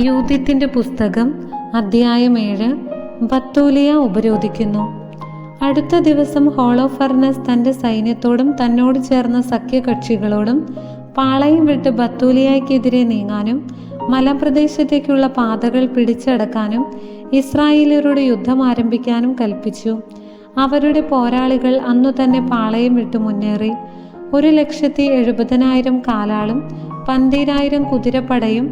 യൂതിത്തിന്റെ പുസ്തകം അധ്യായം 7. ബത്തൂലിയ ഉപരോധിക്കുന്നു. അടുത്ത ദിവസം ഹോളോഫർണസ് തൻ്റെ സൈന്യത്തോടും തന്നോട് ചേർന്ന സഖ്യകക്ഷികളോടും പാളയം വിട്ട് ബത്തൂലിയയ്ക്കെതിരെ നീങ്ങാനും മലമ്പ്രദേശത്തേക്കുള്ള പാതകൾ പിടിച്ചടക്കാനും ഇസ്രായേല്യരോട് യുദ്ധം ആരംഭിക്കാനും കൽപ്പിച്ചു. അവരുടെ പോരാളികൾ അന്നു തന്നെ പാളയം വിട്ടു മുന്നേറി. 1,70,000 കാലാളും 12,000 കുതിരപ്പടയും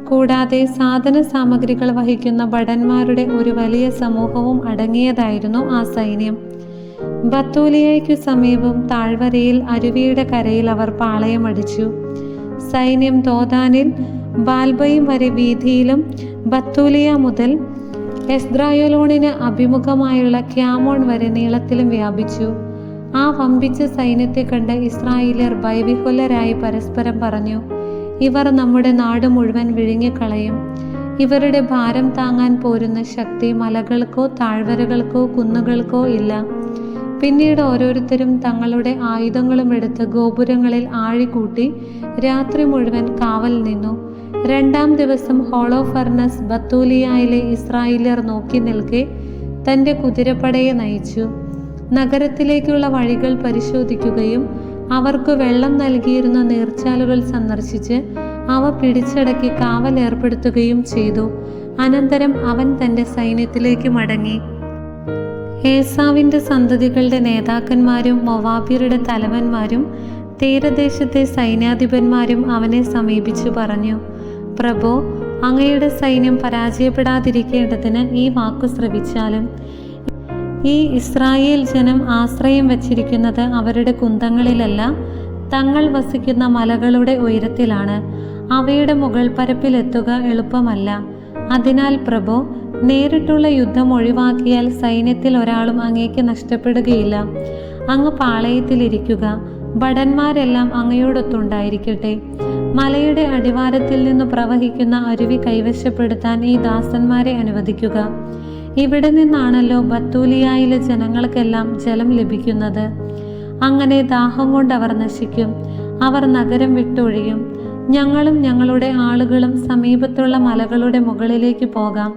കൂടാതെ സാധന സാമഗ്രികൾ വഹിക്കുന്ന ഭടന്മാരുടെ ഒരു വലിയ സമൂഹവും അടങ്ങിയതായിരുന്നു ആ സൈന്യം. ബത്തൂലിയയ്ക്കു സമീപം താഴ്വരയിൽ അരുവിയുടെ കരയിൽ അവർ പാളയമടിച്ചു. സൈന്യം ദോദാനിൽ ബാൽബയും വരെ വീതിയിലും ബത്തൂലിയ മുതൽ എസ്ദ്രായോലോണിന് അഭിമുഖമായുള്ള ക്യാമോൺ വരെ നീളത്തിലും വ്യാപിച്ചു. ആ വമ്പിച്ച സൈന്യത്തെ കണ്ട് ഇസ്രായേല്യർ ഭയവിഹ്വലരായി പരസ്പരം പറഞ്ഞു, ഇവർ നമ്മുടെ നാട് മുഴുവൻ വിഴുങ്ങിക്കളയും. ഇവരുടെ ഭാരം താങ്ങാൻ പോരുന്ന ശക്തി മലകൾക്കോ താഴ്വരകൾക്കോ കുന്നുകൾക്കോ ഇല്ല. പിന്നീട് ഓരോരുത്തരും തങ്ങളുടെ ആയുധങ്ങളും എടുത്ത് ഗോപുരങ്ങളിൽ ആഴികൂട്ടി രാത്രി മുഴുവൻ കാവൽ നിന്നു. 2-ാം ദിവസം ഹോളോഫർണസ് ബത്തൂലിയയിലെ ഇസ്രായേല്യർ നോക്കി നിൽക്കെ തൻ്റെ കുതിരപ്പടയെ നയിച്ചു. നഗരത്തിലേക്കുള്ള വഴികൾ പരിശോധിക്കുകയും അവർക്ക് വെള്ളം നൽകിയിരുന്ന നീർച്ചാലുകൾ സന്ദർശിച്ച് അവ പിടിച്ചടക്കി കാവൽ ഏർപ്പെടുത്തുകയും ചെയ്തു. അനന്തരം അവൻ തൻ്റെ സൈന്യത്തിലേക്ക് മടങ്ങി. ഏസാവിൻ്റെ സന്തതികളുടെ നേതാക്കന്മാരും മൊവാബ്യരുടെ തലവന്മാരും തീരദേശത്തെ സൈന്യാധിപന്മാരും അവനെ സമീപിച്ചു പറഞ്ഞു, പ്രഭോ, അങ്ങയുടെ സൈന്യം പരാജയപ്പെടാതിരിക്കേണ്ടതിന് ഈ വാക്കു ശ്രവിച്ചാലും. ഈ ഇസ്രായേൽ ജനം ആശ്രയം വച്ചിരിക്കുന്നത് അവരുടെ കുന്തങ്ങളിലല്ല, തങ്ങൾ വസിക്കുന്ന മലകളുടെ ഉയരത്തിലാണ്. അവയുടെ മുകൾ പരപ്പിലെത്തുക എളുപ്പമല്ല. അതിനാൽ പ്രഭോ, നേരിട്ടുള്ള യുദ്ധം ഒഴിവാക്കിയാൽ സൈന്യത്തിൽ ഒരാളും അങ്ങേക്ക് നഷ്ടപ്പെടുകയില്ല. അങ്ങ് പാളയത്തിലിരിക്കുക, ഭടന്മാരെല്ലാം അങ്ങയോടൊത്തുണ്ടായിരിക്കട്ടെ. മലയുടെ അടിവാരത്തിൽ നിന്നു പ്രവഹിക്കുന്ന അരുവി കൈവശപ്പെടുത്താൻ ഈ ദാസന്മാരെ അനുവദിക്കുക. ഇവിടെ നിന്നാണല്ലോ ബത്തൂലിയയിലെ ജനങ്ങൾക്കെല്ലാം ജലം ലഭിക്കുന്നത്. അങ്ങനെ ദാഹം കൊണ്ട് അവർ നശിക്കും, അവർ നഗരം വിട്ടൊഴിയും. ഞങ്ങളും ഞങ്ങളുടെ ആളുകളും സമീപത്തുള്ള മലകളുടെ മുകളിലേക്ക് പോകാം.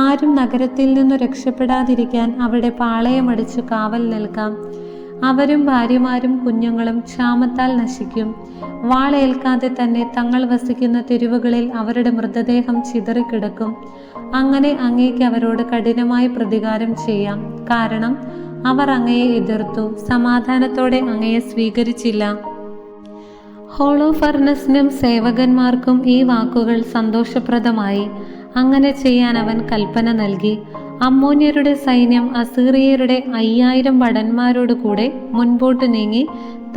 ആരും നഗരത്തിൽ നിന്നു രക്ഷപ്പെടാതിരിക്കാൻ അവിടെ പാളയമടിച്ചു കാവൽ നിൽക്കാം. അവരും ഭാര്യമാരും കുഞ്ഞുങ്ങളും ക്ഷാമത്താൽ നശിക്കും. വാളേൽക്കാതെ തന്നെ തങ്ങൾ വസിക്കുന്ന തെരുവുകളിൽ അവരുടെ മൃതദേഹം ചിതറിക്കിടക്കും. അങ്ങനെ അങ്ങേക്ക് അവരോട് കഠിനമായി പ്രതികാരം ചെയ്യാം. കാരണം അവർ അങ്ങയെ എതിർത്തു, സമാധാനത്തോടെ അങ്ങയെ സ്വീകരിച്ചില്ല. ഹോളോഫർണസിനും സേവകന്മാർക്കും ഈ വാക്കുകൾ സന്തോഷപ്രദമായി. അങ്ങനെ ചെയ്യാൻ അവൻ കൽപ്പന നൽകി. അമ്മോന്യരുടെ സൈന്യം അസീറിയരുടെ 5,000 ഭടന്മാരോടുകൂടെ മുൻപോട്ട് നീങ്ങി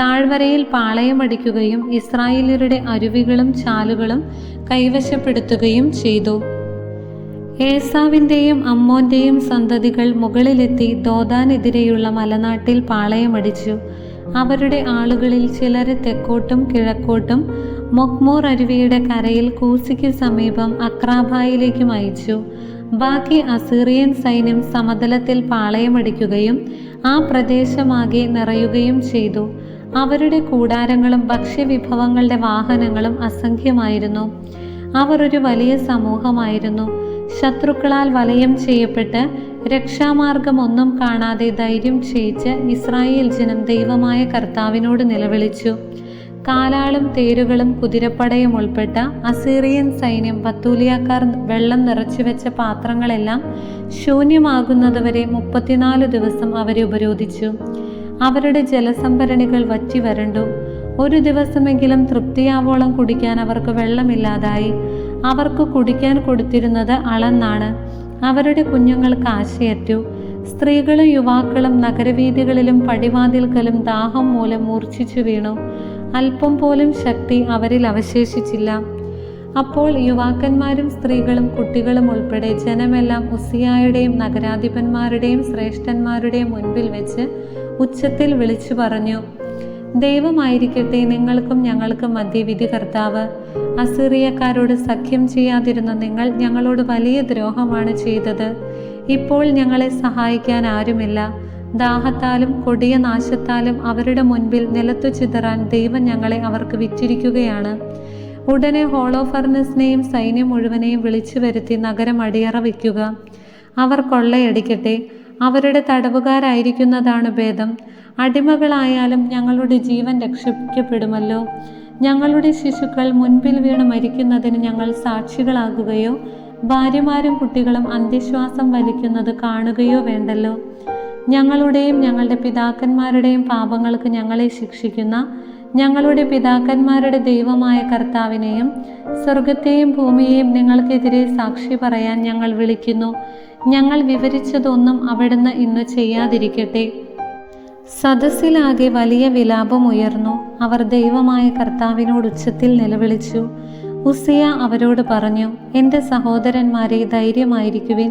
താഴ്വരയിൽ പാളയമടിക്കുകയും ഇസ്രായേല്യരുടെ അരുവികളും ചാലുകളും കൈവശപ്പെടുത്തുകയും ചെയ്തു. ഏസാവിൻ്റെയും അമ്മോന്റെയും സന്തതികൾ മുകളിലെത്തി ദോദാനെതിരെയുള്ള മലനാട്ടിൽ പാളയമടിച്ചു. അവരുടെ ആളുകളിൽ ചിലരെ തെക്കോട്ടും കിഴക്കോട്ടും മൊക്മോർ അരുവിയുടെ കരയിൽ കൂസിക്ക് സമീപം അക്രാബായിലേക്കും അയച്ചു. ബാക്കി അസീറിയൻ സൈന്യം സമതലത്തിൽ പാളയമടിക്കുകയും ആ പ്രദേശമാകെ നിറയുകയും ചെയ്തു. അവരുടെ കൂടാരങ്ങളും ഭക്ഷ്യവിഭവങ്ങളുടെ വാഹനങ്ങളും അസംഖ്യമായിരുന്നു. അവർ ഒരു വലിയ സമൂഹമായിരുന്നു. ശത്രുക്കളാൽ വലയം ചെയ്യപ്പെട്ട് രക്ഷാമാർഗം ഒന്നും കാണാതെ ധൈര്യം ക്ഷയിച്ച് ഇസ്രായേൽ ജനം ദൈവമായ കർത്താവിനോട് നിലവിളിച്ചു. കാലാളും തേരുകളും കുതിരപ്പടയും ഉൾപ്പെട്ട അസീറിയൻ സൈന്യം ബത്തൂലിയക്കാർ വെള്ളം നിറച്ചുവെച്ച പാത്രങ്ങളെല്ലാം ശൂന്യമാകുന്നതുവരെ 34 ദിവസം അവരെ ഉപരോധിച്ചു. അവരുടെ ജലസംഭരണികൾ വറ്റി വരണ്ടു. ഒരു ദിവസമെങ്കിലും തൃപ്തിയാവോളം കുടിക്കാൻ അവർക്ക് വെള്ളമില്ലാതായി. അവർക്ക് കുടിക്കാൻ കൊടുത്തിരുന്നത് അളന്നാണ്. അവരുടെ കുഞ്ഞുങ്ങൾക്ക് ആശയറ്റു. സ്ത്രീകളും യുവാക്കളും നഗരവീഥികളിലും പടിവാതിൽക്കലും ദാഹം മൂലം മൂർച്ഛിച്ചു വീണു. അല്പം പോലും ശക്തി അവരിൽ അവശേഷിച്ചില്ല. അപ്പോൾ യുവാക്കന്മാരും സ്ത്രീകളും കുട്ടികളും ഉൾപ്പെടെ ജനമെല്ലാം ഉസ്സിയായുടെയും നഗരാധിപന്മാരുടെയും ശ്രേഷ്ഠന്മാരുടെയും മുൻപിൽ വെച്ച് ഉച്ചത്തിൽ വിളിച്ചു പറഞ്ഞു, ദൈവമായിരിക്കട്ടെ നിങ്ങൾക്കും ഞങ്ങൾക്കും മധ്യേ വിധി കർത്താവ്. അസീറിയക്കാരോട് സഖ്യം ചെയ്യാതിരുന്ന നിങ്ങൾ ഞങ്ങളോട് വലിയ ദ്രോഹമാണ് ചെയ്തത്. ഇപ്പോൾ ഞങ്ങളെ സഹായിക്കാൻ ആരുമില്ല. ദാഹത്താലും കൊടിയ നാശത്താലും അവരുടെ മുൻപിൽ നിലത്തു ചിതറാൻ ദൈവം ഞങ്ങളെ അവർക്ക് വിറ്റിരിക്കുകയാണ്. ഉടനെ ഹോളോഫർണസിനെയും സൈന്യം മുഴുവനെയും വിളിച്ചു വരുത്തി നഗരം അടിയറ വയ്ക്കുക. അവർ കൊള്ളയടിക്കട്ടെ. അവരുടെ തടവുകാരായിരിക്കുന്നതാണ് ഭേദം. അടിമകളായാലും ഞങ്ങളുടെ ജീവൻ രക്ഷിക്കപ്പെടുമല്ലോ. ഞങ്ങളുടെ ശിശുക്കൾ മുൻപിൽ വീണ് മരിക്കുന്നതിന് ഞങ്ങൾ സാക്ഷികളാകുകയോ ഭാര്യമാരും കുട്ടികളും അന്ത്യശ്വാസം വലിക്കുന്നത് കാണുകയോ വേണ്ടല്ലോ. ഞങ്ങളുടെയും ഞങ്ങളുടെ പിതാക്കന്മാരുടെയും പാപങ്ങൾക്ക് ഞങ്ങളെ ശിക്ഷിക്കുന്ന ഞങ്ങളുടെ പിതാക്കന്മാരുടെ ദൈവമായ കർത്താവിനെയും സ്വർഗത്തെയും ഭൂമിയെയും നിങ്ങൾക്കെതിരെ സാക്ഷി പറയാൻ ഞങ്ങൾ വിളിക്കുന്നു. ഞങ്ങൾ വിവരിച്ചതൊന്നും അവിടുന്ന് ഇന്ന് ചെയ്യാതിരിക്കട്ടെ. സദസ്സിലാകെ വലിയ വിലാപം ഉയർന്നു. അവർ ദൈവമായ കർത്താവിനോട് ഉച്ചത്തിൽ നിലവിളിച്ചു. ഉസിയ അവരോട് പറഞ്ഞു, എൻ്റെ സഹോദരന്മാരെ, ധൈര്യമായിരിക്കുവിൻ.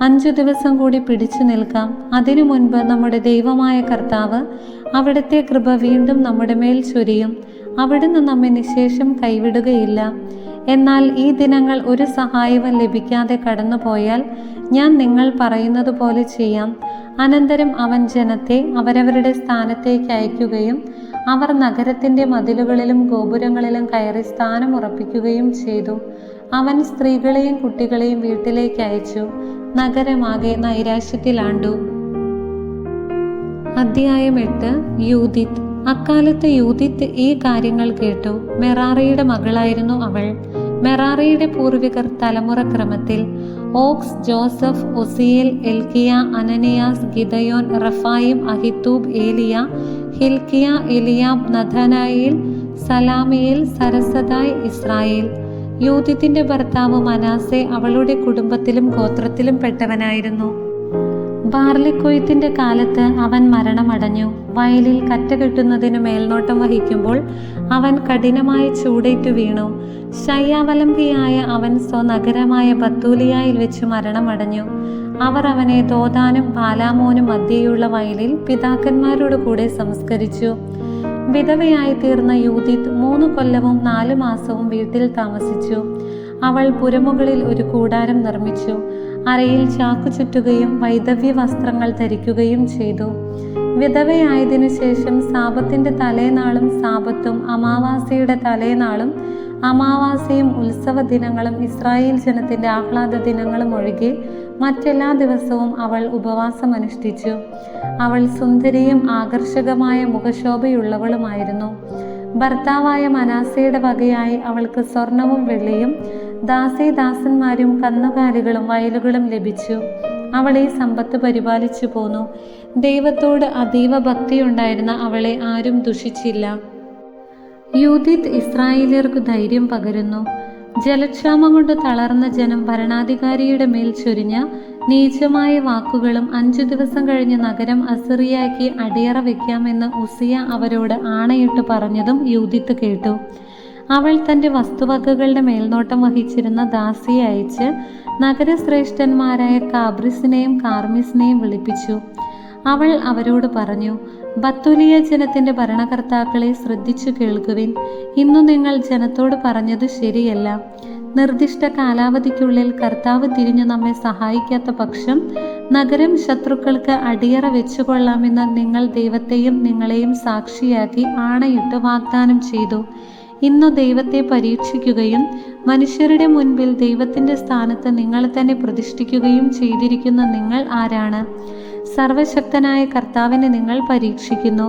5 ദിവസം കൂടി പിടിച്ചു നിൽക്കാം. അതിനു മുൻപ് നമ്മുടെ ദൈവമായ കർത്താവ് അവിടുത്തെ കൃപ വീണ്ടും നമ്മുടെ മേൽ ചൊരിയും. അവിടുന്ന് നമ്മെ നിശേഷം കൈവിടുകയില്ല. എന്നാൽ ഈ ദിനങ്ങൾ ഒരു സഹായവും ലഭിക്കാതെ കടന്നുപോയാൽ ഞാൻ നിങ്ങൾ പറയുന്നത് പോലെ ചെയ്യാം. അനന്തരം അവൻ ജനത്തെ അവരവരുടെ സ്ഥാനത്തേക്ക് അയക്കുകയും അവർ നഗരത്തിൻ്റെ മതിലുകളിലും ഗോപുരങ്ങളിലും കയറി സ്ഥാനം ഉറപ്പിക്കുകയും ചെയ്തു. അവൻ സ്ത്രീകളെയും കുട്ടികളെയും വീട്ടിലേക്ക് അയച്ചു. നഗരമാകെ നൈരാശ്യത്തിലാണ്ടു. അധ്യായം 8. യൂദിത്ത്. അക്കാലത്ത് യൂദിത്ത് ഈ കാര്യങ്ങൾ കേട്ടു. മെറാറിയുടെ മകളായിരുന്നു അവൾ. മെറാറിയുടെ പൂർവികർ തലമുറക്രമത്തിൽ ഓക്സ്, ജോസഫ്, ഒസിയേൽ, എൽക്കിയ, അനനിയാസ്, ഗിദയോൻ, റഫായിം, അഹിത്തൂബ്, ഏലിയ, ഹിൽക്കിയ, എലിയാബ്, നഥനായേൽ, സലാമിയേൽ, സരസദായ്, ഇസ്രായേൽ. യൂദിത്തിന്റെ ഭർത്താവ് മനാസെ അവളുടെ കുടുംബത്തിലും ഗോത്രത്തിലും പെട്ടവനായിരുന്നു. ബാർലിക്കൊയ്ത്തിന്റെ കാലത്ത് അവൻ മരണമടഞ്ഞു. വയലിൽ കറ്റ കെട്ടുന്നതിന് മേൽനോട്ടം വഹിക്കുമ്പോൾ അവൻ കഠിനമായ ചൂടേറ്റു വീണു. ശയ്യാവലംബിയായ അവൻ സ്വനഗരമായ ബത്തൂലിയായിൽ വെച്ച് മരണമടഞ്ഞു. അവർ അവനെ ദോദാനും ബാലാമോനും മധ്യേയുള്ള വയലിൽ പിതാക്കന്മാരോട് കൂടെ സംസ്കരിച്ചു. വിധവയായി തീർന്ന യൂദിത്ത് 3 കൊല്ലവും 4 മാസവും വീട്ടിൽ താമസിച്ചു. അവൾ പുരമുകളിൽ ഒരു കൂടാരം നിർമ്മിച്ചു. അരയിൽ ചാക്കു ചുറ്റുകയും വൈദവ്യ വസ്ത്രങ്ങൾ ധരിക്കുകയും ചെയ്തു. വിധവയായതിനു ശേഷം സാപത്തിന്റെ തലേനാളും സാപത്തും അമാവാസിയുടെ തലേനാളും അമാവാസിയും ഉത്സവ ദിനങ്ങളും ഇസ്രായേൽ ജനത്തിന്റെ ആഹ്ലാദ ദിനങ്ങളും ഒഴികെ മറ്റെല്ലാ ദിവസവും അവൾ ഉപവാസമനുഷ്ഠിച്ചു. അവൾ സുന്ദരിയും ആകർഷകമായ മുഖശോഭയുള്ളവളുമായിരുന്നു. ഭർത്താവായ മനാസയുടെ വകയായി അവൾക്ക് സ്വർണവും വെള്ളിയും ദാസീദാസന്മാരും കന്നുകാലികളും വയലുകളും ലഭിച്ചു. അവൾ ഈ സമ്പത്ത് പരിപാലിച്ചു പോന്നു. ദൈവത്തോട് അതീവ ഭക്തിയുണ്ടായിരുന്ന അവളെ ആരും ദുഷിച്ചില്ല. യൂദിത്ത് ഇസ്രായേലിയർക്ക് ധൈര്യം പകരുന്നു. ജലക്ഷാമം കൊണ്ട് തളർന്ന ജനം ഭരണാധികാരിയുടെ മേൽ ചൊരിഞ്ഞ നീചമായ വാക്കുകളും 5 ദിവസം കഴിഞ്ഞ് നഗരം അസിറിയാക്കി അടിയറ വയ്ക്കാമെന്ന് ഉസിയ അവരോട് ആണയിട്ട് പറഞ്ഞതും യൂദിത്ത് കേട്ടു. അവൾ തൻ്റെ വസ്തുവകകളുടെ മേൽനോട്ടം വഹിച്ചിരുന്ന ദാസിയെ അയച്ച് നഗരശ്രേഷ്ഠന്മാരായ കാബ്രിസിനെയും കാർമിസിനെയും വിളിപ്പിച്ചു. അവൾ അവരോട് പറഞ്ഞു, ബത്തുലിയ ജനത്തിന്റെ ഭരണകർത്താക്കളെ ശ്രദ്ധിച്ചു കേൾക്കുവിൻ. ഇന്നു നിങ്ങൾ ജനത്തോട് പറഞ്ഞത് ശരിയല്ല. നിർദ്ദിഷ്ട കാലാവധിക്കുള്ളിൽ കർത്താവ് തിരിഞ്ഞു നമ്മെ സഹായിക്കാത്ത പക്ഷം നഗരം ശത്രുക്കൾക്ക് അടിയറ വെച്ചുകൊള്ളാമെന്ന് നിങ്ങൾ ദൈവത്തെയും നിങ്ങളെയും സാക്ഷിയാക്കി ആണയിട്ട് വാഗ്ദാനം ചെയ്തു. ഇന്നു ദൈവത്തെ പരീക്ഷിക്കുകയും മനുഷ്യരുടെ മുൻപിൽ ദൈവത്തിന്റെ സ്ഥാനത്ത് നിങ്ങളെ തന്നെ പ്രതിഷ്ഠിക്കുകയും ചെയ്തിരിക്കുന്ന നിങ്ങൾ ആരാണ്? സർവശക്തനായ കർത്താവിനെ നിങ്ങൾ പരീക്ഷിക്കുന്നു,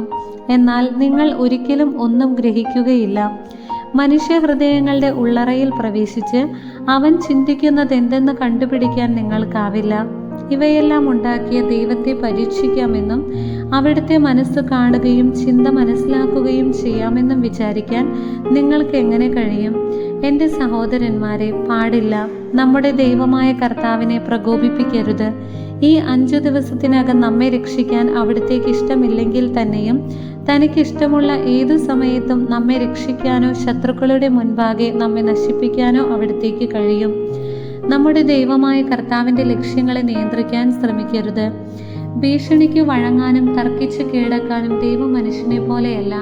എന്നാൽ നിങ്ങൾ ഒരിക്കലും ഒന്നും ഗ്രഹിക്കുകയില്ല. മനുഷ്യഹൃദയങ്ങളുടെ ഉള്ളറയിൽ പ്രവേശിച്ച് അവൻ ചിന്തിക്കുന്നത് എന്തെന്ന് കണ്ടുപിടിക്കാൻ നിങ്ങൾക്കാവില്ല. ഇവയെല്ലാം ഉണ്ടാക്കിയ ദൈവത്തെ പരീക്ഷിക്കാമെന്നും അവിടുത്തെ മനസ്സ് കാണുകയും ചിന്ത മനസ്സിലാക്കുകയും ചെയ്യാമെന്നും വിചാരിക്കാൻ നിങ്ങൾക്ക് എങ്ങനെ കഴിയും? എൻ്റെ സഹോദരന്മാരെ, പാടില്ല. നമ്മുടെ ദൈവമായ കർത്താവിനെ പ്രകോപിപ്പിക്കരുത്. ഈ 5 ദിവസത്തിനകം നമ്മെ രക്ഷിക്കാൻ അവിടുത്തേക്ക് ഇഷ്ടമില്ലെങ്കിൽ തന്നെയും തനിക്കിഷ്ടമുള്ള ഏതു സമയത്തും നമ്മെ രക്ഷിക്കാനോ ശത്രുക്കളുടെ മുൻപാകെ നമ്മെ നശിപ്പിക്കാനോ അവിടുത്തേക്ക് കഴിയും. നമ്മുടെ ദൈവമായ കർത്താവിൻ്റെ ലക്ഷ്യങ്ങളെ നിയന്ത്രിക്കാൻ ശ്രമിക്കരുത്. ഭീഷണിക്ക് വഴങ്ങാനും തർക്കിച്ച് കീഴടക്കാനും ദൈവം മനുഷ്യനെ പോലെയല്ല.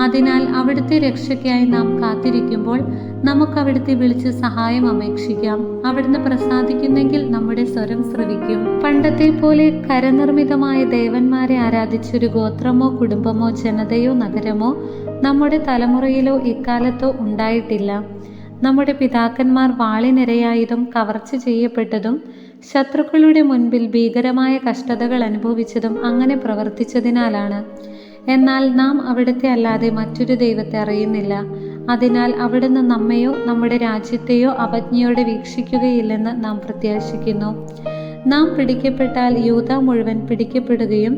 അതിനാൽ അവിടുത്തെ രക്ഷയ്ക്കായി നാം കാത്തിരിക്കുമ്പോൾ നമുക്ക് അവിടുത്തെ വിളിച്ച് സഹായം അപേക്ഷിക്കാം. അവിടുന്ന് പ്രസാദിക്കുന്നെങ്കിൽ നമ്മുടെ സ്വരം ശ്രവിക്കും. പണ്ടത്തെ പോലെ കരനിർമ്മിതമായ ദേവന്മാരെ ആരാധിച്ചൊരു ഗോത്രമോ കുടുംബമോ ജനതയോ നഗരമോ നമ്മുടെ തലമുറയിലോ ഇക്കാലത്തോ ഉണ്ടായിട്ടില്ല. നമ്മുടെ പിതാക്കന്മാർ വാളിനിരയായതും കവർച്ച ചെയ്യപ്പെട്ടതും ശത്രുക്കളുടെ മുൻപിൽ ഭീകരമായ കഷ്ടതകൾ അനുഭവിച്ചതും അങ്ങനെ പ്രവർത്തിച്ചതിനാലാണ്. എന്നാൽ നാം അവിടുത്തെ അല്ലാതെ മറ്റൊരു ദൈവത്തെ അറിയുന്നില്ല. അതിനാൽ അവിടുന്ന് നമ്മെയോ നമ്മുടെ രാജ്യത്തെയോ അവജ്ഞയോടെ വീക്ഷിക്കുകയില്ലെന്ന് നാം പ്രത്യാശിക്കുന്നു. നാം പിടിക്കപ്പെട്ടാൽ യൂദാ മുഴുവൻ പിടിക്കപ്പെടുകയും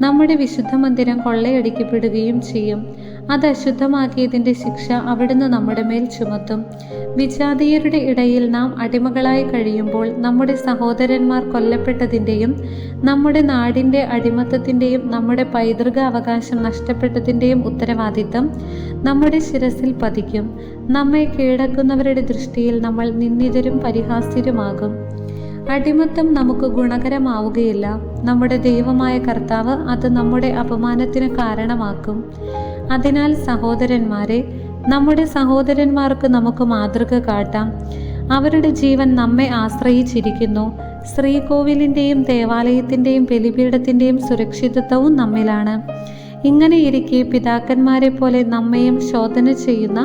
നമ്മുടെ വിശുദ്ധ മന്ദിരം കൊള്ളയടിക്കപ്പെടുകയും ചെയ്യും. അത് അശുദ്ധമാക്കിയതിൻ്റെ ശിക്ഷ അവിടുന്ന് നമ്മുടെ മേൽ ചുമത്തും. വിജാതീയരുടെ ഇടയിൽ നാം അടിമകളായി കഴിയുമ്പോൾ നമ്മുടെ സഹോദരന്മാർ കൊല്ലപ്പെട്ടതിൻ്റെയും നമ്മുടെ നാടിൻ്റെ അടിമത്തത്തിൻ്റെയും നമ്മുടെ പൈതൃക അവകാശം നഷ്ടപ്പെട്ടതിൻ്റെയും ഉത്തരവാദിത്തം നമ്മുടെ ശിരസിൽ പതിക്കും. നമ്മെ കീഴടക്കുന്നവരുടെ ദൃഷ്ടിയിൽ നമ്മൾ നിന്ദിതരും പരിഹാസ്യരുമാകും. അടിമത്തം നമുക്ക് ഗുണകരമാവുകയില്ല. നമ്മുടെ ദൈവമായ കർത്താവ് അത് നമ്മുടെ അപമാനത്തിന് കാരണമാക്കും. അതിനാൽ സഹോദരന്മാരെ, നമ്മുടെ സഹോദരന്മാർക്ക് നമുക്ക് മാതൃക കാട്ടാം. അവരുടെ ജീവൻ നമ്മെ ആശ്രയിച്ചിരിക്കുന്നു. ശ്രീകോവിലിൻ്റെയും ദേവാലയത്തിൻ്റെയും ബലിപീഠത്തിൻ്റെയും സുരക്ഷിതത്വവും നമ്മിലാണ്. ഇങ്ങനെയിരിക്കെ പിതാക്കന്മാരെ പോലെ നമ്മയും ശോധന ചെയ്യുന്ന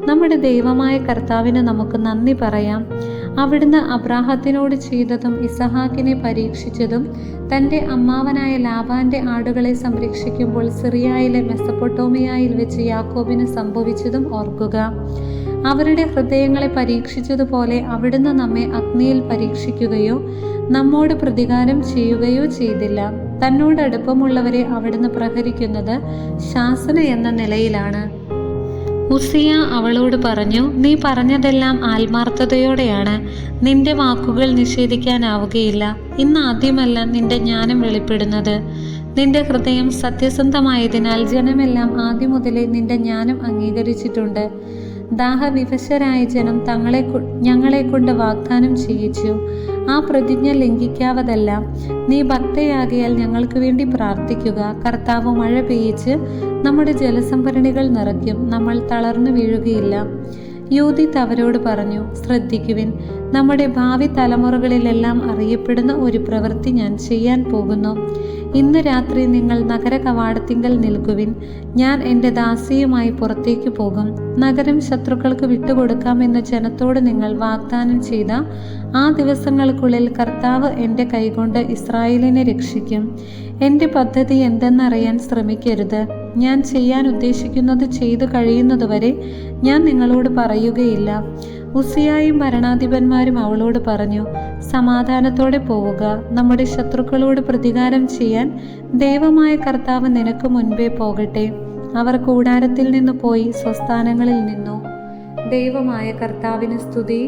നമ്മുടെ ദൈവമായ കർത്താവിന് നമുക്ക് നന്ദി പറയാം. അവിടുന്ന് അബ്രാഹത്തിനോട് ചെയ്തതും ഇസഹാക്കിനെ പരീക്ഷിച്ചതും തൻ്റെ അമ്മാവനായ ലാബാന്റെ ആടുകളെ സംരക്ഷിക്കുമ്പോൾ സിറിയയിലെ മെസൊപ്പൊട്ടോമിയയിൽ വെച്ച് യാക്കോബിന് സംഭവിച്ചതും ഓർക്കുക. അവരുടെ ഹൃദയങ്ങളെ പരീക്ഷിച്ചതുപോലെ അവിടുന്ന് നമ്മെ അഗ്നിയിൽ പരീക്ഷിക്കുകയോ നമ്മോട് പ്രതികാരം ചെയ്യുകയോ ചെയ്തില്ല. തന്നോട് അടുപ്പമുള്ളവരെ അവിടുന്ന് പ്രഹരിക്കുന്നത് ശാസന എന്ന നിലയിലാണ്. ഉസിയ അവളോട് പറഞ്ഞു, നീ പറഞ്ഞതെല്ലാം ആത്മാർത്ഥതയോടെയാണ്. നിന്റെ വാക്കുകൾ നിഷേധിക്കാനാവുകയില്ല. ഇന്ന് ആദ്യമല്ല നിന്റെ ജ്ഞാനം വെളിപ്പെടുന്നത്. നിന്റെ ഹൃദയം സത്യസന്ധമായതിനാൽ ജനമെല്ലാം ആദ്യം മുതലേ നിന്റെ ജ്ഞാനം അംഗീകരിച്ചിട്ടുണ്ട്. ദാഹവിവശരായ ജനം ഞങ്ങളെ കൊണ്ട് വാഗ്ദാനം ചെയ്യിച്ചു. ആ പ്രതിജ്ഞ ലംഘിക്കാവതല്ല. നീ ഭക്തയാകിയാൽ ഞങ്ങൾക്ക് വേണ്ടി പ്രാർത്ഥിക്കുക. കർത്താവ് മഴ പെയ്യിച്ച് നമ്മുടെ ജലസംഭരണികൾ നിറയ്ക്കും. നമ്മൾ തളർന്നു വീഴുകയില്ല. യൂദിത്ത് അവരോട് പറഞ്ഞു, ശ്രദ്ധിക്കുവിൻ. നമ്മുടെ ഭാവി തലമുറകളിലെല്ലാം അറിയപ്പെടുന്ന ഒരു പ്രവൃത്തി ഞാൻ ചെയ്യാൻ പോകുന്നു. ഇന്ന് രാത്രി നിങ്ങൾ നഗര കവാടത്തിങ്കൽ നിൽക്കുവിൻ. ഞാൻ എൻ്റെ ദാസിയുമായി പുറത്തേക്ക് പോകും. നഗരം ശത്രുക്കൾക്ക് വിട്ടുകൊടുക്കാമെന്ന് ജനത്തോട് നിങ്ങൾ വാഗ്ദാനം ചെയ്ത ആ ദിവസങ്ങൾക്കുള്ളിൽ കർത്താവ് എൻ്റെ കൈകൊണ്ട് ഇസ്രായേലിനെ രക്ഷിക്കും. എൻ്റെ പദ്ധതി എന്തെന്നറിയാൻ ശ്രമിക്കരുത്. ഞാൻ ചെയ്യാൻ ഉദ്ദേശിക്കുന്നത് ചെയ്തു കഴിയുന്നതുവരെ ഞാൻ നിങ്ങളോട് പറയുകയില്ല. ഉസിയായും ഭരണാധിപന്മാരും അവളോട് പറഞ്ഞു, സമാധാനത്തോടെ പോവുക. നമ്മുടെ ശത്രുക്കളോട് പ്രതികാരം ചെയ്യാൻ ദൈവമായ കർത്താവ് നിനക്ക് മുൻപേ പോകട്ടെ. അവർ കൂടാരത്തിൽ നിന്ന് പോയി സ്വസ്ഥാനങ്ങളിൽ നിന്നു. ദൈവമായ കർത്താവിന് സ്തുതി.